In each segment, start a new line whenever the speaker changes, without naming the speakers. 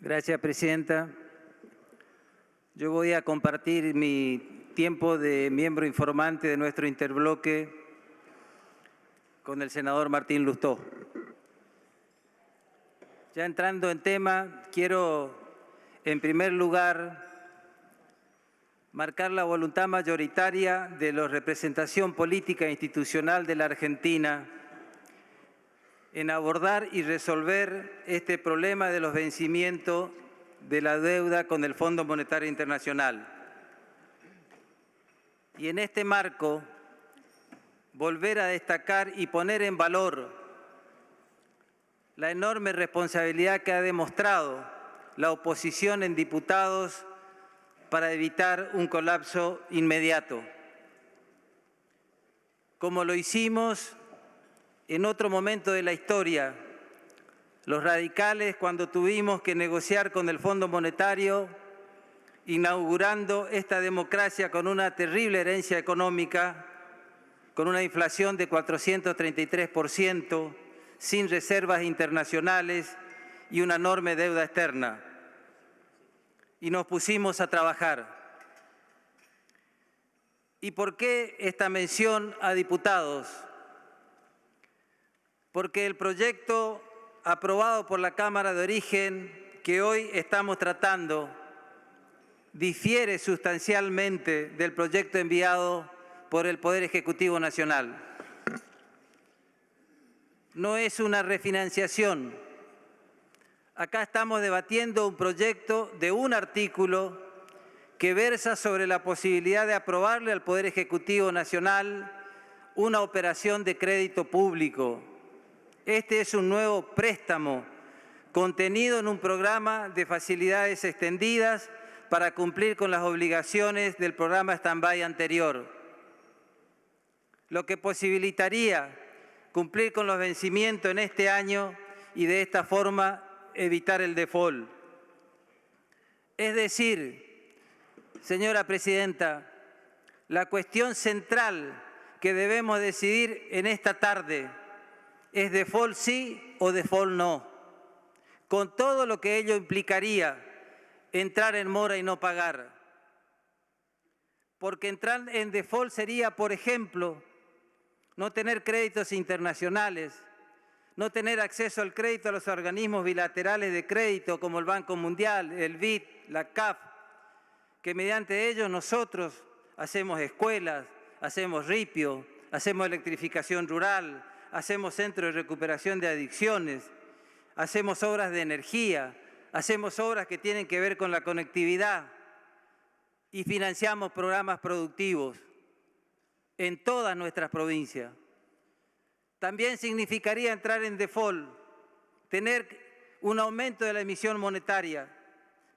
Gracias, Presidenta. Yo voy a compartir mi tiempo de miembro informante de nuestro interbloque con el senador Martín Lustó. Ya entrando en tema, quiero en primer lugar marcar la voluntad mayoritaria de la representación política e institucional de la Argentina en abordar y resolver este problema de los vencimientos de la deuda con el Fondo Monetario Internacional. Y en este marco, volver a destacar y poner en valor la enorme responsabilidad que ha demostrado la oposición en diputados para evitar un colapso inmediato. Como lo hicimos en otro momento de la historia, los radicales cuando tuvimos que negociar con el Fondo Monetario, inaugurando esta democracia con una terrible herencia económica, con una inflación de 433%, sin reservas internacionales y una enorme deuda externa. Y nos pusimos a trabajar. ¿Y por qué esta mención a diputados? Porque el proyecto aprobado por la Cámara de Origen que hoy estamos tratando difiere sustancialmente del proyecto enviado por el Poder Ejecutivo Nacional. No es una refinanciación. Acá estamos debatiendo un proyecto de un artículo que versa sobre la posibilidad de aprobarle al Poder Ejecutivo Nacional una operación de crédito público. Este es un nuevo préstamo contenido en un programa de facilidades extendidas para cumplir con las obligaciones del programa stand-by anterior, lo que posibilitaría cumplir con los vencimientos en este año y de esta forma evitar el default. Es decir, señora Presidenta, la cuestión central que debemos decidir en esta tarde es default sí o default no, con todo lo que ello implicaría entrar en mora y no pagar. Porque entrar en default sería, por ejemplo, no tener créditos internacionales, no tener acceso al crédito a los organismos bilaterales de crédito como el Banco Mundial, el BID, la CAF, que mediante ellos nosotros hacemos escuelas, hacemos ripio, hacemos electrificación rural, hacemos centros de recuperación de adicciones, hacemos obras de energía, hacemos obras que tienen que ver con la conectividad y financiamos programas productivos en todas nuestras provincias. También significaría entrar en default, tener un aumento de la emisión monetaria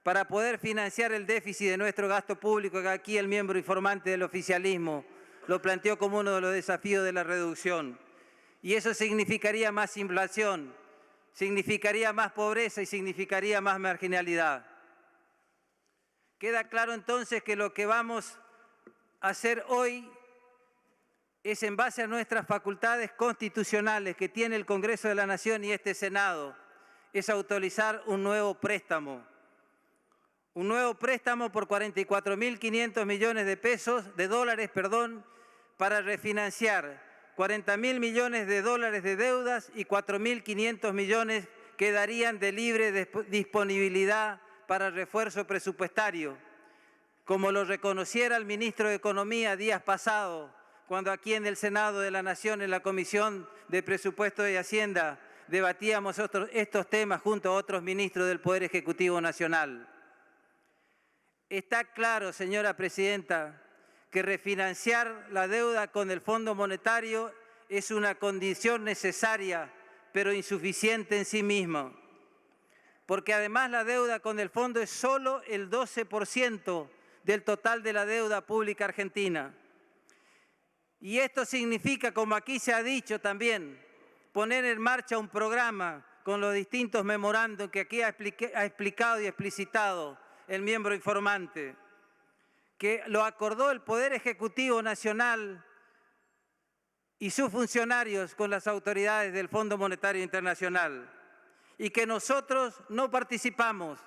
para poder financiar el déficit de nuestro gasto público, que aquí el miembro informante del oficialismo lo planteó como uno de los desafíos de la reducción. Y eso significaría más inflación, significaría más pobreza y significaría más marginalidad. Queda claro entonces que lo que vamos a hacer hoy es en base a nuestras facultades constitucionales que tiene el Congreso de la Nación y este Senado, es autorizar un nuevo préstamo por 44.500 millones de dólares, para refinanciar 40.000 millones de dólares de deudas y 4.500 millones quedarían de libre disponibilidad para refuerzo presupuestario, como lo reconociera el ministro de Economía días pasados, cuando aquí en el Senado de la Nación, en la Comisión de Presupuesto y Hacienda, debatíamos estos temas junto a otros ministros del Poder Ejecutivo Nacional. Está claro, señora Presidenta, que refinanciar la deuda con el Fondo Monetario es una condición necesaria, pero insuficiente en sí misma, porque además la deuda con el Fondo es solo el 12% del total de la deuda pública argentina. Y esto significa, como aquí se ha dicho también, poner en marcha un programa con los distintos memorandos que aquí ha explicado y explicitado el miembro informante, que lo acordó el Poder Ejecutivo Nacional y sus funcionarios con las autoridades del Fondo Monetario Internacional, y que nosotros no participamos,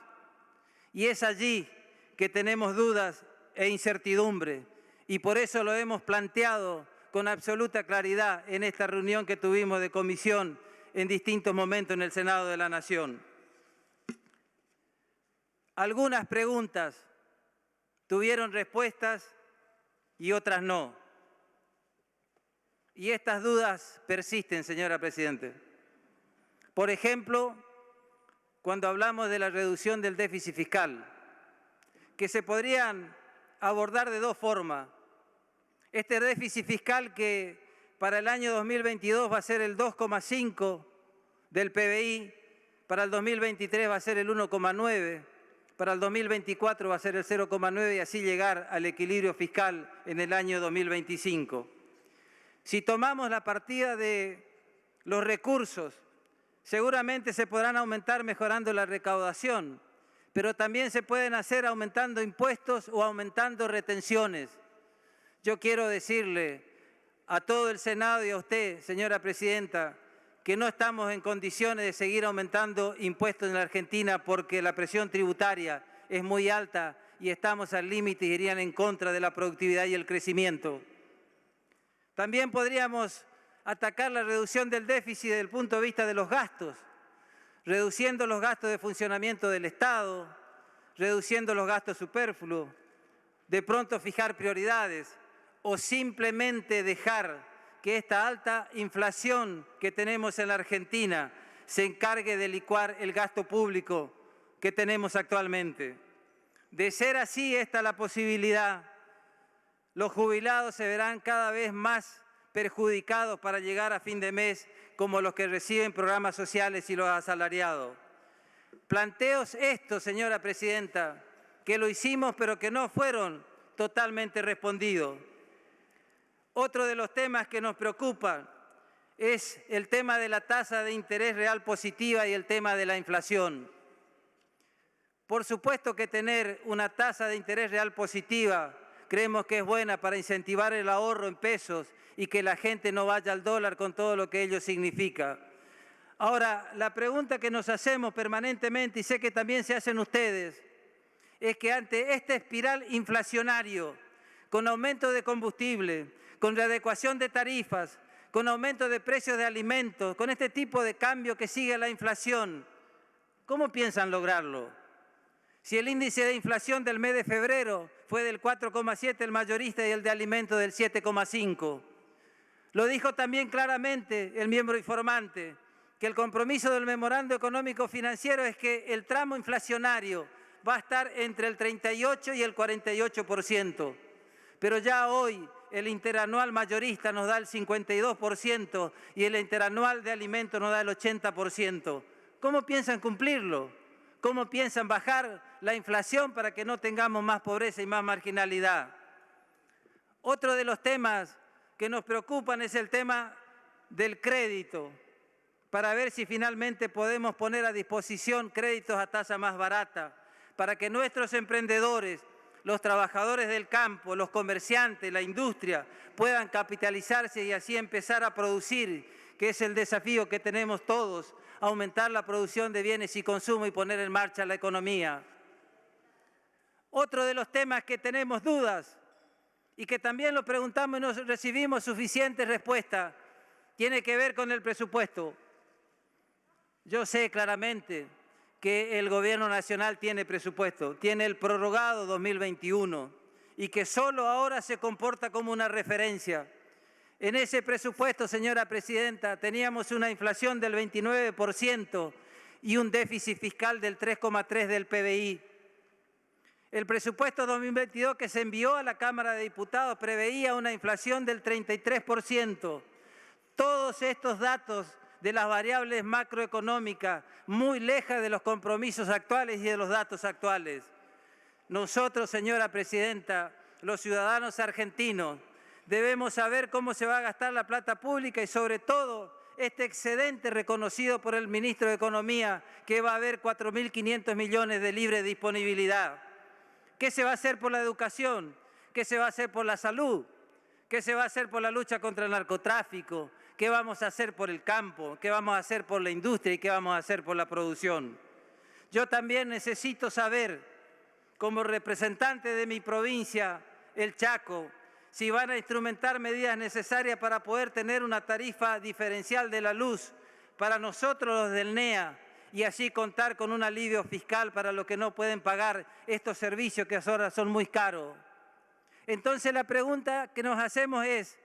Y es allí que tenemos dudas e incertidumbre, y por eso lo hemos planteado con absoluta claridad en esta reunión que tuvimos de comisión en distintos momentos en el Senado de la Nación. Algunas preguntas tuvieron respuestas y otras no. Y estas dudas persisten, señora Presidenta. Por ejemplo, cuando hablamos de la reducción del déficit fiscal, que se podrían abordar de dos formas. Este déficit fiscal que para el año 2022 va a ser el 2,5 del PBI, para el 2023 va a ser el 1,9, para el 2024 va a ser el 0,9 y así llegar al equilibrio fiscal en el año 2025. Si tomamos la partida de los recursos, seguramente se podrán aumentar mejorando la recaudación, pero también se pueden hacer aumentando impuestos o aumentando retenciones. Yo quiero decirle a todo el Senado y a usted, señora Presidenta, que no estamos en condiciones de seguir aumentando impuestos en la Argentina porque la presión tributaria es muy alta y estamos al límite y irían en contra de la productividad y el crecimiento. También podríamos atacar la reducción del déficit desde el punto de vista de los gastos, reduciendo los gastos de funcionamiento del Estado, reduciendo los gastos superfluos, de pronto fijar prioridades o simplemente dejar que esta alta inflación que tenemos en la Argentina se encargue de licuar el gasto público que tenemos actualmente. De ser así, esta la posibilidad, los jubilados se verán cada vez más perjudicados para llegar a fin de mes como los que reciben programas sociales y los asalariados. Planteos estos, señora Presidenta, que lo hicimos pero que no fueron totalmente respondidos. Otro de los temas que nos preocupa es el tema de la tasa de interés real positiva y el tema de la inflación. Por supuesto que tener una tasa de interés real positiva creemos que es buena para incentivar el ahorro en pesos y que la gente no vaya al dólar con todo lo que ello significa. Ahora, la pregunta que nos hacemos permanentemente, y sé que también se hacen ustedes, es que ante este espiral inflacionario, con aumento de combustible, con readecuación de tarifas, con aumento de precios de alimentos, con este tipo de cambio que sigue la inflación, ¿cómo piensan lograrlo? Si el índice de inflación del mes de febrero fue del 4,7, el mayorista, y el de alimentos del 7,5. Lo dijo también claramente el miembro informante, que el compromiso del Memorando Económico Financiero es que el tramo inflacionario va a estar entre el 38 y el 48%. Pero ya hoy el interanual mayorista nos da el 52% y el interanual de alimentos nos da el 80%. ¿Cómo piensan cumplirlo? ¿Cómo piensan bajar la inflación para que no tengamos más pobreza y más marginalidad? Otro de los temas que nos preocupan es el tema del crédito, para ver si finalmente podemos poner a disposición créditos a tasa más barata, para que nuestros emprendedores, los trabajadores del campo, los comerciantes, la industria, puedan capitalizarse y así empezar a producir, que es el desafío que tenemos todos, aumentar la producción de bienes y consumo y poner en marcha la economía. Otro de los temas que tenemos dudas y que también lo preguntamos y no recibimos suficientes respuestas, tiene que ver con el presupuesto. Yo sé claramente que el Gobierno Nacional tiene presupuesto, tiene el prorrogado 2021 y que solo ahora se comporta como una referencia. En ese presupuesto, señora Presidenta, teníamos una inflación del 29% y un déficit fiscal del 3,3% del PBI. El presupuesto 2022 que se envió a la Cámara de Diputados preveía una inflación del 33%. Todos estos datos de las variables macroeconómicas muy lejas de los compromisos actuales y de los datos actuales. Nosotros, señora Presidenta, los ciudadanos argentinos, debemos saber cómo se va a gastar la plata pública y sobre todo este excedente reconocido por el ministro de Economía, que va a haber 4.500 millones de libre disponibilidad. ¿Qué se va a hacer por la educación? ¿Qué se va a hacer por la salud? ¿Qué se va a hacer por la lucha contra el narcotráfico? ¿Qué vamos a hacer por el campo? ¿Qué vamos a hacer por la industria? ¿Y qué vamos a hacer por la producción? Yo también necesito saber como representante de mi provincia, el Chaco, si van a instrumentar medidas necesarias para poder tener una tarifa diferencial de la luz para nosotros los del NEA y así contar con un alivio fiscal para los que no pueden pagar estos servicios que ahora son muy caros. Entonces la pregunta que nos hacemos es,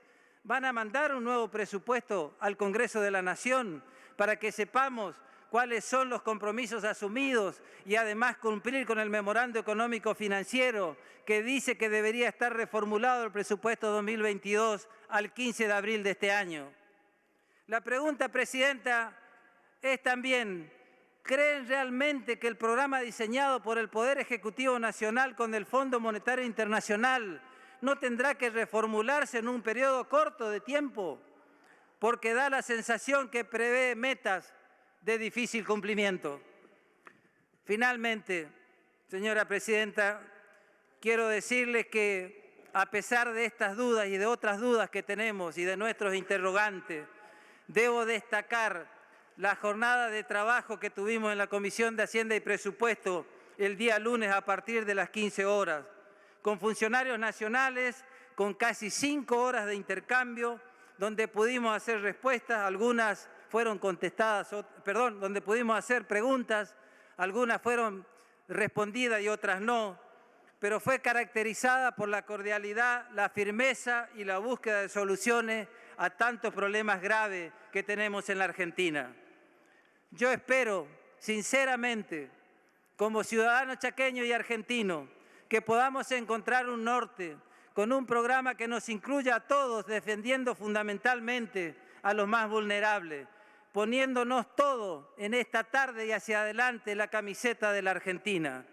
¿van a mandar un nuevo presupuesto al Congreso de la Nación para que sepamos cuáles son los compromisos asumidos y además cumplir con el memorando económico financiero que dice que debería estar reformulado el presupuesto 2022 al 15 de abril de este año? La pregunta, Presidenta, es también, ¿creen realmente que el programa diseñado por el Poder Ejecutivo Nacional con el Fondo Monetario Internacional no tendrá que reformularse en un periodo corto de tiempo? Porque da la sensación que prevé metas de difícil cumplimiento. Finalmente, señora Presidenta, quiero decirles que a pesar de estas dudas y de otras dudas que tenemos y de nuestros interrogantes, debo destacar la jornada de trabajo que tuvimos en la Comisión de Hacienda y Presupuesto el día lunes a partir de las 15 horas, con funcionarios nacionales, con casi 5 horas de intercambio, donde pudimos hacer respuestas, algunas fueron contestadas, donde pudimos hacer preguntas, algunas fueron respondidas y otras no, pero fue caracterizada por la cordialidad, la firmeza y la búsqueda de soluciones a tantos problemas graves que tenemos en la Argentina. Yo espero, sinceramente, como ciudadano chaqueño y argentino, que podamos encontrar un norte con un programa que nos incluya a todos, defendiendo fundamentalmente a los más vulnerables, poniéndonos todos en esta tarde y hacia adelante la camiseta de la Argentina.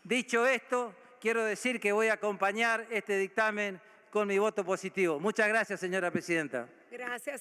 Dicho esto, quiero decir que voy a acompañar este dictamen con mi voto positivo. Muchas gracias, señora Presidenta.
Gracias.